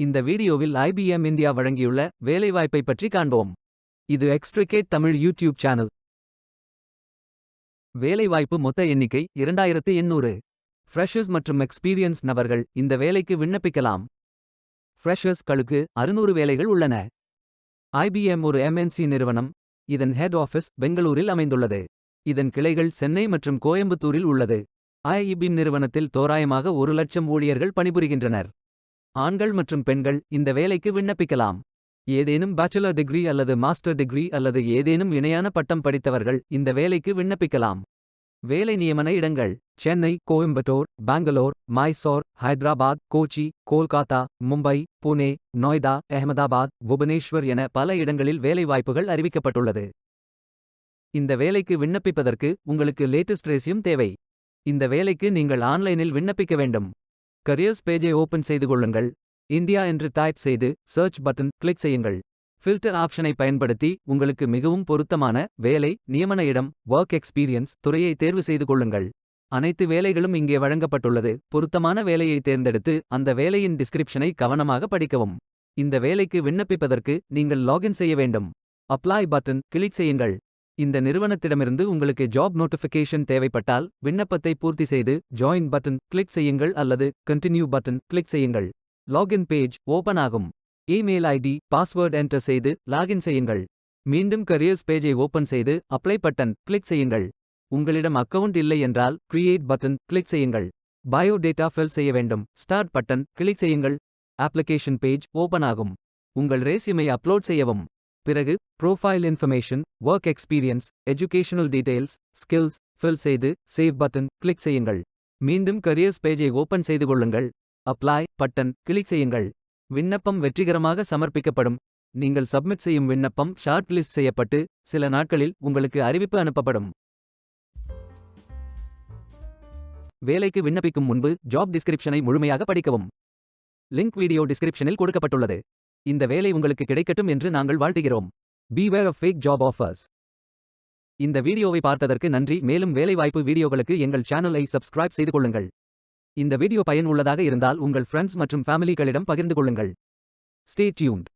இந்த வீடியோவில் IBM India வழங்கியுள்ள வேலைவாய்ப்பை பற்றி காண்போம். இது எக்ஸ்ட்ரிகேட் தமிழ் யூடியூப் சேனல். வேலைவாய்ப்பு மொத்த எண்ணிக்கை 2800. ஃப்ரெஷர்ஸ் மற்றும் எக்ஸ்பீரியன்ஸ் நபர்கள் இந்த வேலைக்கு விண்ணப்பிக்கலாம். ஃப்ரெஷர்ஸ்களுக்கு 600 வேலைகள் உள்ளன. IBM ஒரு MNC நிறுவனம். இதன் ஹெட் ஆஃபீஸ் பெங்களூரில் அமைந்துள்ளது. இதன் கிளைகள் சென்னை மற்றும் கோயம்புத்தூரில் உள்ளது. IBM நிறுவனத்தில் தோராயமாக 1 லட்சம் ஊழியர்கள் பணிபுரிகின்றனர். ஆண்கள் மற்றும் பெண்கள் இந்த வேலைக்கு விண்ணப்பிக்கலாம். ஏதேனும் பேச்சுலர் டிகிரி அல்லது மாஸ்டர் டிகிரி அல்லது ஏதேனும் இணையான பட்டம் படித்தவர்கள் இந்த வேலைக்கு விண்ணப்பிக்கலாம். வேலை நியமன இடங்கள்: சென்னை, கோயம்புத்தூர், பெங்களூர், மைசூர், ஹைதராபாத், கோச்சி, கோல்காத்தா, மும்பை, புனே, நொய்டா, அஹமதாபாத், புவனேஸ்வர் என பல இடங்களில் வேலைவாய்ப்புகள் அறிவிக்கப்பட்டுள்ளது. இந்த வேலைக்கு விண்ணப்பிப்பதற்கு உங்களுக்கு லேட்டஸ்ட் ரெஸ்யூம் தேவை. இந்த வேலைக்கு நீங்கள் ஆன்லைனில் விண்ணப்பிக்க வேண்டும். கரியர்ஸ் பேஜை ஓபன் செய்து கொள்ளுங்கள். இந்தியா என்று டைப் செய்து சர்ச் பட்டன் கிளிக் செய்யுங்கள். ஃபில்டர் ஆப்ஷனை பயன்படுத்தி உங்களுக்கு மிகவும் பொருத்தமான வேலை, நியமன இடம், ஒர்க் எக்ஸ்பீரியன்ஸ் துறையை தேர்வு செய்து கொள்ளுங்கள். அனைத்து வேலைகளும் இங்கே வழங்கப்பட்டுள்ளது. பொருத்தமான வேலையை தேர்ந்தெடுத்து அந்த வேலையின் டிஸ்கிரிப்ஷனை கவனமாக படிக்கவும். இந்த வேலைக்கு விண்ணப்பிப்பதற்கு நீங்கள் லாகின் செய்ய வேண்டும். அப்ளை பட்டன் கிளிக் செய்யுங்கள். இந்த நிறுவனத்திடமிருந்து உங்களுக்கு ஜாப் நோட்டிஃபிகேஷன் தேவைப்பட்டால் விண்ணப்பத்தை பூர்த்தி செய்து ஜாயின் பட்டன் கிளிக் செய்யுங்கள் அல்லது கண்டினியூ பட்டன் கிளிக் செய்யுங்கள். லாகின் பேஜ் ஓபன் ஆகும். இமெயில் ஐடி, பாஸ்வேர்ட் என்டர் செய்து லாகின் செய்யுங்கள். மீண்டும் கரியர்ஸ் பேஜை ஓபன் செய்து அப்ளை பட்டன் கிளிக் செய்யுங்கள். உங்களிடம் அக்கவுண்ட் இல்லை என்றால் கிரியேட் பட்டன் கிளிக் செய்யுங்கள். பயோ டேட்டா ஃபில் செய்ய வேண்டும். ஸ்டார்ட் பட்டன் கிளிக் செய்யுங்கள். அப்ளிகேஷன் பேஜ் ஓபன் ஆகும். உங்கள் ரெஸ்யூமை அப்லோட் செய்யவும். பிறகு profile information, work experience, educational details, skills fill செய்து சேவ் பட்டன் கிளிக் செய்யுங்கள். மீண்டும் கரியர்ஸ் பேஜை ஓபன் செய்து கொள்ளுங்கள். அப்ளை பட்டன் கிளிக் செய்யுங்கள். விண்ணப்பம் வெற்றிகரமாக சமர்ப்பிக்கப்படும். நீங்கள் சப்மிட் செய்யும் விண்ணப்பம் ஷார்ட் லிஸ்ட் செய்யப்பட்டு சில நாட்களில் உங்களுக்கு அறிவிப்பு அனுப்பப்படும். வேலைக்கு விண்ணப்பிக்கும் முன்பு ஜாப் டிஸ்கிரிப்ஷனை முழுமையாக படிக்கவும். லிங்க் வீடியோ டிஸ்கிரிப்ஷனில் கொடுக்கப்பட்டுள்ளது. இந்த வேலை உங்களுக்கு கிடைக்கட்டும் என்று நாங்கள் வாழ்த்துகிறோம். Beware of fake job offers. இந்த வீடியோவை பார்த்ததற்கு நன்றி. மேலும் வேலைவாய்ப்பு வீடியோகளுக்கு எங்கள் சேனலை சப்ஸ்கிரைப் செய்து கொள்ளுங்கள். இந்த வீடியோ பயன் உள்ளதாக இருந்தால் உங்கள் ஃப்ரெண்ட்ஸ் மற்றும் ஃபேமிலிகளிடம் பகிர்ந்து கொள்ளுங்கள். Stay tuned.